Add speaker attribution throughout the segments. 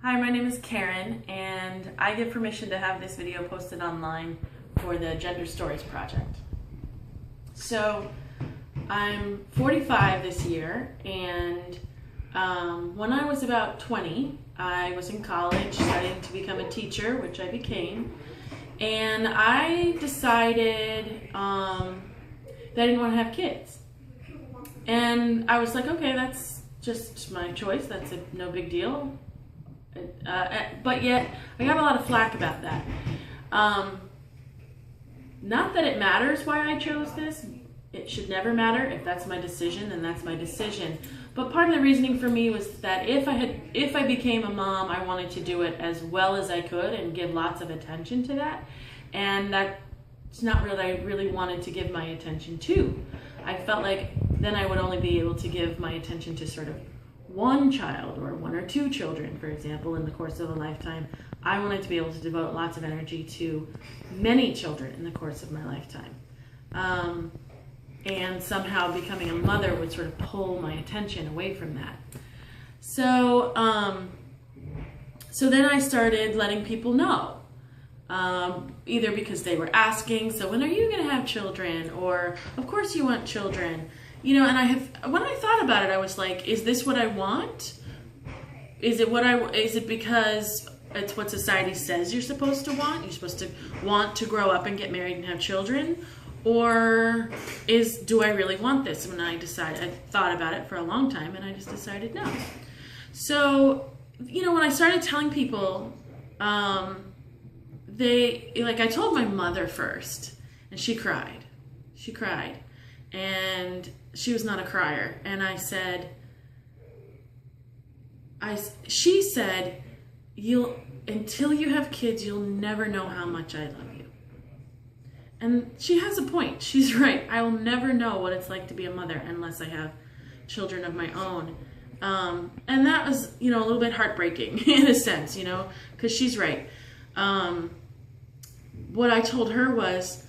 Speaker 1: Hi, my name is Karen, and I give permission to have this video posted online for the Gender Stories Project. So, I'm 45 this year, and when I was about 20, I was in college studying to become a teacher, which I became, and I decided that I didn't want to have kids. And I was like, okay, that's just my choice, that's no big deal. But yet, I got a lot of flack about that. Not that it matters why I chose this. It should never matter. If that's my decision, then that's my decision. But part of the reasoning for me was that if I became a mom, I wanted to do it as well as I could and give lots of attention to that. And that's not what I really wanted to give my attention to. I felt like then I would only be able to give my attention to sort of one child or one or two children, for example, in the course of a lifetime. I wanted to be able to devote lots of energy to many children in the course of my lifetime. And somehow becoming a mother would sort of pull my attention away from that. So then I started letting people know, either because they were asking, so when are you going to have children? Or, of course you want children. You know, and when I thought about it, I was like, is this what I want? Is it because it's what society says you're supposed to want? You're supposed to want to grow up and get married and have children? Or do I really want this? When I thought about it for a long time, and I just decided no. So, you know, when I started telling people, I told my mother first, and she cried. She cried. And she was not a crier. And she said, until you have kids, you'll never know how much I love you. And she has a point. She's right. I will never know what it's like to be a mother unless I have children of my own. And that was, you know, a little bit heartbreaking in a sense, you know, because she's right. What I told her was,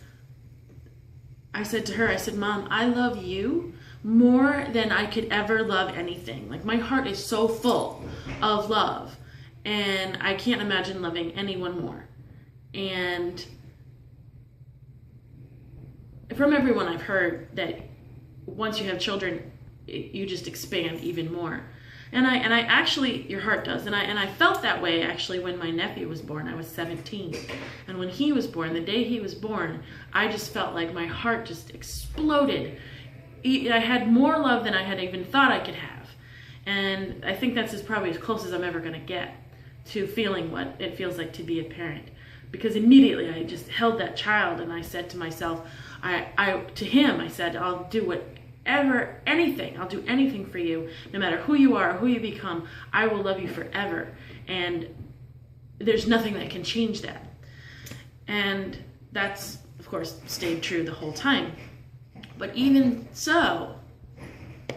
Speaker 1: I said to her, Mom, I love you more than I could ever love anything. Like, my heart is so full of love, and I can't imagine loving anyone more. And from everyone I've heard that once you have children, you just expand even more. And I actually, your heart does. And I felt that way actually when my nephew was born. I was 17. And when he was born, the day he was born, I just felt like my heart just exploded. I had more love than I had even thought I could have. And I think that's probably as close as I'm ever going to get to feeling what it feels like to be a parent. Because immediately I just held that child and I said to myself, to him, I said, I'll do anything. I'll do anything for you, no matter who you are, who you become. I will love you forever. And there's nothing that can change that. And that's, of course, stayed true the whole time. But even so,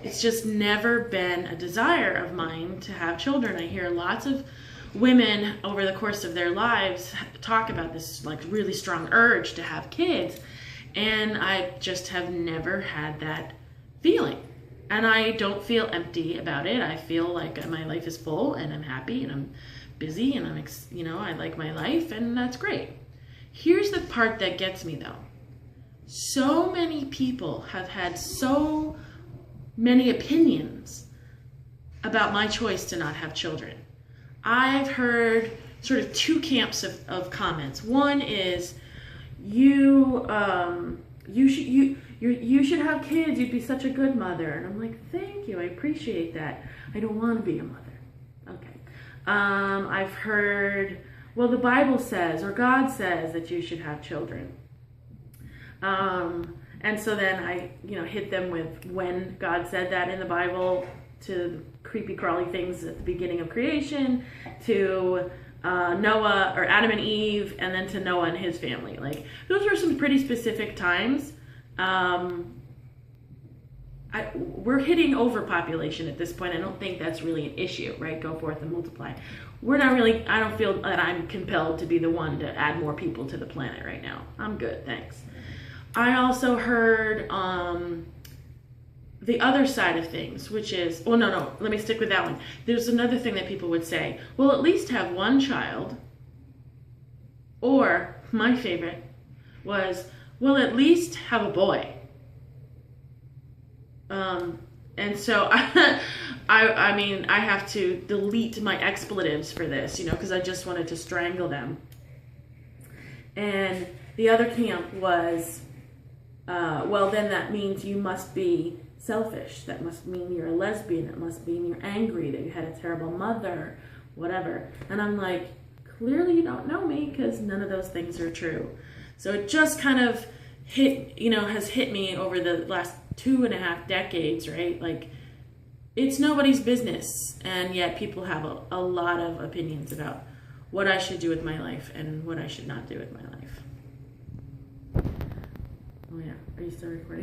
Speaker 1: it's just never been a desire of mine to have children. I hear lots of women over the course of their lives talk about this like really strong urge to have kids. And I just have never had that feeling. And I don't feel empty about it. I feel like my life is full and I'm happy and I'm busy and I like my life, and that's great. Here's the part that gets me though. So many people have had so many opinions about my choice to not have children. I've heard sort of two camps of comments. One is, you should have kids, you'd be such a good mother. And I'm like, thank you, I appreciate that. I don't want to be a mother. Okay. I've heard, well, the Bible says, or God says that you should have children. And so then I, hit them with when God said that in the Bible, to creepy crawly things at the beginning of creation, to Noah, or Adam and Eve, and then to Noah and his family. Like, those were some pretty specific times. We're hitting overpopulation at this point. I don't think that's really an issue, right? Go forth and multiply. I don't feel that I'm compelled to be the one to add more people to the planet right now. I'm good, thanks. I also heard the other side of things, which is, oh, no, let me stick with that one. There's another thing that people would say, well, at least have one child. Or, my favorite was, well, at least have a boy. And so I mean, I have to delete my expletives for this, because I just wanted to strangle them. And the other camp was, well, then that means you must be selfish. That must mean you're a lesbian. It must mean you're angry, that you had a terrible mother, whatever. And I'm like, clearly you don't know me, because none of those things are true. So it just kind of has hit me over the last 2.5 decades, right? Like, it's nobody's business, and yet people have a lot of opinions about what I should do with my life and what I should not do with my life. Oh yeah, are you still recording?